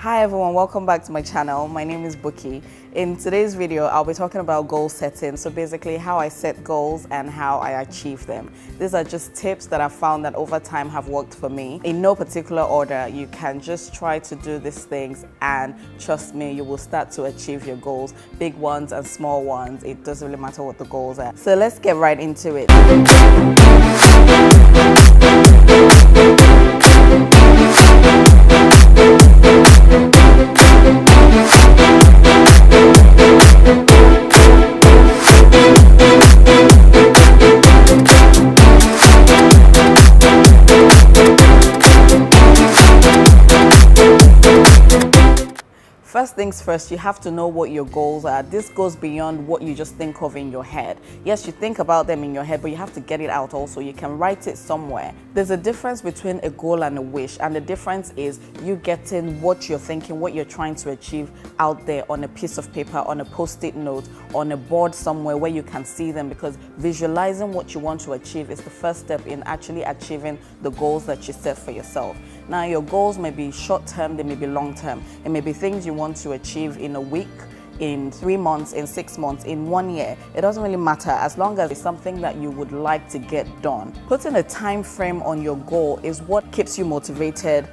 Hi everyone, welcome back to my channel. My name is Buki. In today's video, I'll be talking about goal setting. So basically how I set goals and how I achieve them. These are just tips that I've found that over time have worked for me. In no particular order, you can just try to do these things and trust me, you will start to achieve your goals. Big ones and small ones, it doesn't really matter what the goals are. So let's get right into it. First things first, you have to know what your goals are. This goes beyond what you just think of in your head. Yes, you think about them in your head, but you have to get it out also. You can write it somewhere. There's a difference between a goal and a wish, and the difference is you getting what you're thinking, what you're trying to achieve out there on a piece of paper, on a post-it note, on a board somewhere where you can see them, because visualizing what you want to achieve is the first step in actually achieving the goals that you set for yourself. Now, your goals may be short-term, they may be long-term. It may be things you want to achieve in a week, in 3 months, in 6 months, in 1 year. It doesn't really matter as long as it's something that you would like to get done. Putting a time frame on your goal is what keeps you motivated,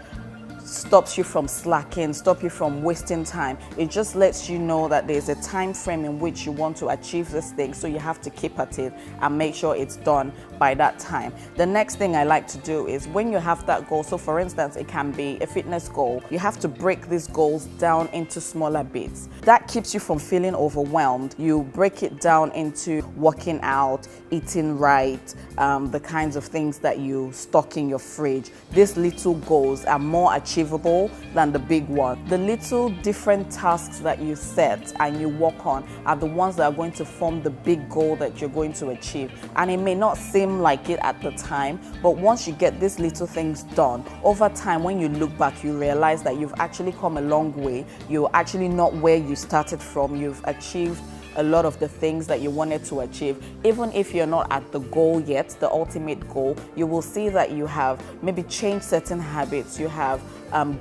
stops you from slacking, stops you from wasting time. It just lets you know that there's a time frame in which you want to achieve this thing, so you have to keep at it and make sure it's done by that time. The next thing I like to do is when you have that goal, so for instance, it can be a fitness goal, you have to break these goals down into smaller bits. That keeps you from feeling overwhelmed. You break it down into working out, eating right, the kinds of things that you stock in your fridge. These little goals are more achievable than the big one. The little different tasks that you set and you work on are the ones that are going to form the big goal that you're going to achieve. And it may not seem like it at the time, but once you get these little things done, over time when you look back, you realize that you've actually come a long way. You're actually not where you started from. You've achieved a lot of the things that you wanted to achieve. Even if you're not at the goal yet, the ultimate goal, you will see that you have maybe changed certain habits, you have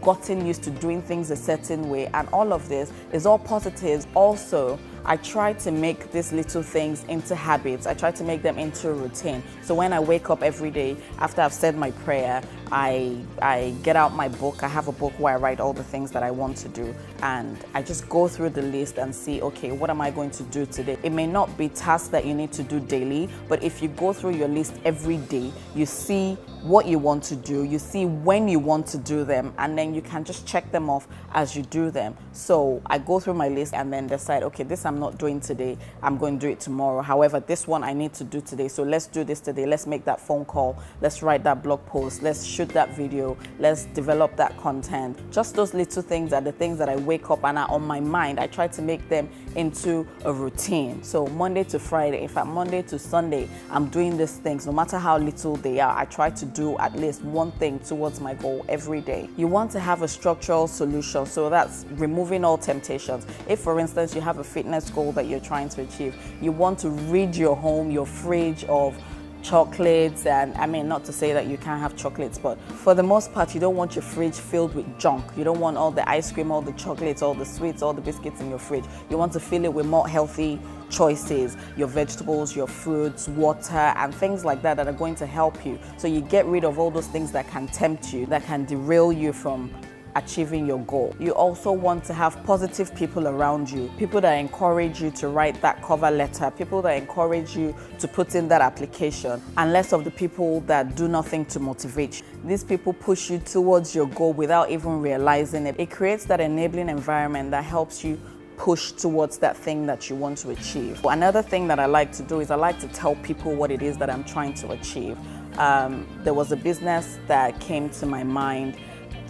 gotten used to doing things a certain way, and all of this is all positives. Also, I try to make these little things into habits. I try to make them into a routine. So when I wake up every day, after I've said my prayer, I get out my book. I have a book where I write all the things that I want to do, and I just go through the list and see, okay, what am I going to do today? It may not be tasks that you need to do daily, but if you go through your list every day, you see what you want to do, you see when you want to do them, and then you can just check them off as you do them. So I go through my list and then decide, okay, this I'm not doing today, I'm going to do it tomorrow. However, this one I need to do today, so let's do this today. Let's make that phone call, let's write that blog post, let's shoot that video, let's develop that content. Just those little things are the things that I wake up and are on my mind. I try to make them into a routine. So Monday to Friday, in fact Monday to Sunday, I'm doing these things. No matter how little they are, I try to do at least one thing towards my goal every day. You want to have a structural solution, so that's removing all temptations. If for instance you have a fitness goal that you're trying to achieve, you want to rid your home, your fridge of chocolates, and I mean, not to say that you can't have chocolates, but for the most part you don't want your fridge filled with junk. You don't want all the ice cream, all the chocolates, all the sweets, all the biscuits in your fridge. You want to fill it with more healthy choices, your vegetables, your fruits, water, and things like that that are going to help you. So you get rid of all those things that can tempt you, that can derail you from achieving your goal. You also want to have positive people around you, people that encourage you to write that cover letter, people that encourage you to put in that application, and less of the people that do nothing to motivate you. These people push you towards your goal without even realizing it. It creates that enabling environment that helps you push towards that thing that you want to achieve. Another thing that I like to do is I like to tell people what it is that I'm trying to achieve. There was a business that came to my mind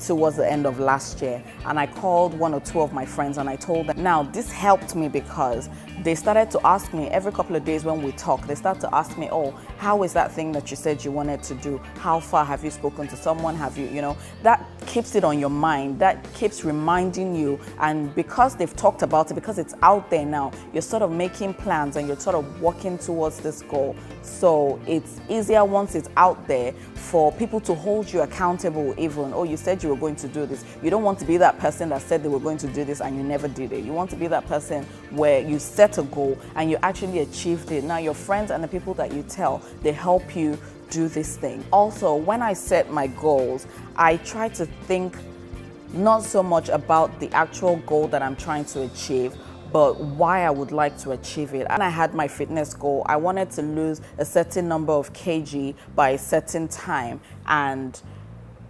towards the end of last year, and I called 1 or 2 of my friends and I told them. Now this helped me because they started to ask me every couple of days when we talk, they start to ask me, oh, how is that thing that you said you wanted to do? How far have you spoken to someone? Have you, that keeps it on your mind, that keeps reminding you. And because they've talked about it, because it's out there now, you're sort of making plans and you're sort of working towards this goal. So it's easier once it's out there for people to hold you accountable even. Oh, you said you you were going to do this. You don't want to be that person that said they were going to do this and you never did it. You want to be that person where you set a goal and you actually achieved it. Now your friends and the people that you tell, they help you do this thing. Also, when I set my goals, I try to think not so much about the actual goal that I'm trying to achieve, but why I would like to achieve it. And I had my fitness goal. I wanted to lose a certain number of kg by a certain time, and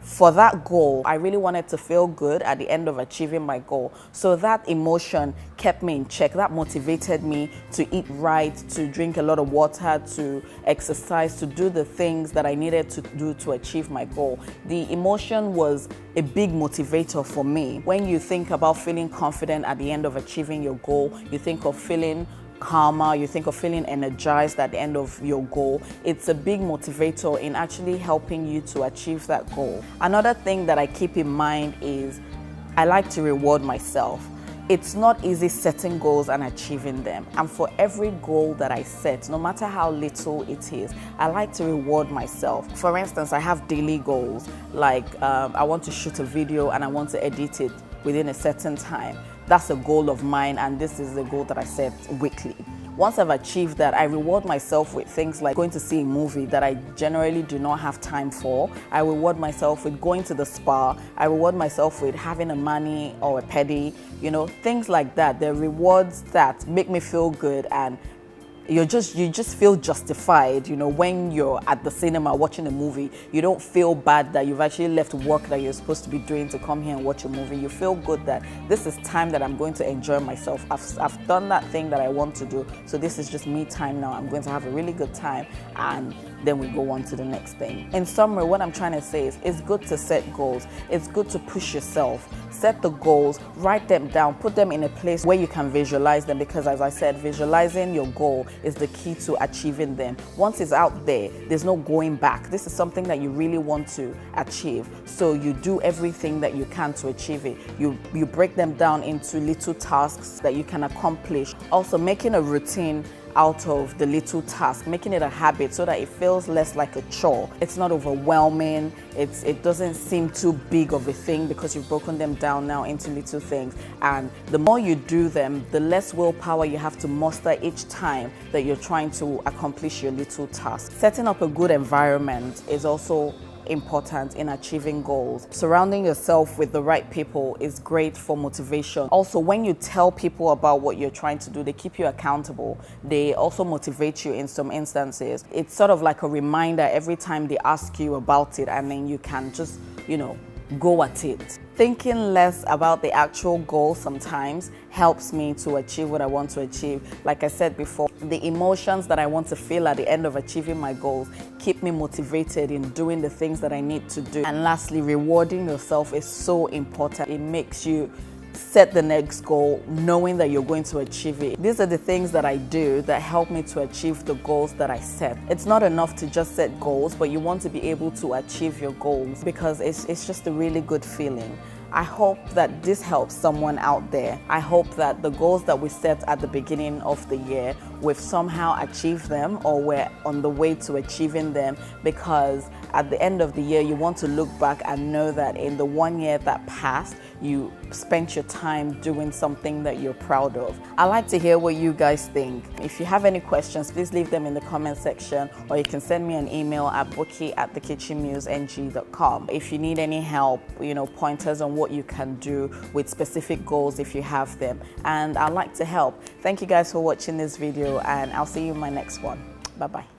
for that goal, I really wanted to feel good at the end of achieving my goal. So that emotion kept me in check. That motivated me to eat right, to drink a lot of water, to exercise, to do the things that I needed to do to achieve my goal. The emotion was a big motivator for me. When you think about feeling confident at the end of achieving your goal, you think of feeling calmer, you think of feeling energized at the end of your goal. It's a big motivator in actually helping you to achieve that goal. Another thing that I keep in mind is I like to reward myself. It's not easy setting goals and achieving them. And for every goal that I set, no matter how little it is, I like to reward myself. For instance, I have daily goals, like I want to shoot a video and I want to edit it within a certain time. That's a goal of mine, and this is the goal that I set weekly. Once I've achieved that, I reward myself with things like going to see a movie that I generally do not have time for. I reward myself with going to the spa. I reward myself with having a mani or a pedi, things like that. They're rewards that make me feel good, and you just feel justified, when you're at the cinema watching a movie. You don't feel bad that you've actually left work that you're supposed to be doing to come here and watch a movie. You feel good that this is time that I'm going to enjoy myself. I've done that thing that I want to do, so this is just me time now. I'm going to have a really good time, and then we go on to the next thing. In summary, what I'm trying to say is it's good to set goals. It's good to push yourself. Set the goals, write them down, put them in a place where you can visualize them, because as I said, visualizing your goal is the key to achieving them. Once it's out there, there's no going back. This is something that you really want to achieve, so you do everything that you can to achieve it. You break them down into little tasks that you can accomplish. Also, making a routine out of the little task, making it a habit so that it feels less like a chore. It's not overwhelming. It doesn't seem too big of a thing because you've broken them down now into little things. And the more you do them, the less willpower you have to muster each time that you're trying to accomplish your little task. Setting up a good environment is also important in achieving goals. Surrounding yourself with the right people is great for motivation. Also, when you tell people about what you're trying to do, they keep you accountable. They also motivate you in some instances. It's sort of like a reminder every time they ask you about it, and then you can just, go at it. Thinking less about the actual goal sometimes helps me to achieve what I want to achieve. Like I said before, the emotions that I want to feel at the end of achieving my goals keep me motivated in doing the things that I need to do. And lastly, rewarding yourself is so important. It makes you set the next goal knowing that you're going to achieve it. These are the things that I do that help me to achieve the goals that I set. It's not enough to just set goals, but you want to be able to achieve your goals because it's just a really good feeling. I hope that this helps someone out there. I hope that the goals that we set at the beginning of the year, we've somehow achieved them, or we're on the way to achieving them, because at the end of the year, you want to look back and know that in the 1 year that passed, you spent your time doing something that you're proud of. I like to hear what you guys think. If you have any questions, please leave them in the comment section, or you can send me an email at bookie@thekitchenmuseng.com. If you need any help, pointers on what you can do with specific goals if you have them, and I'd like to help. Thank you guys for watching this video, and I'll see you in my next one. Bye-bye.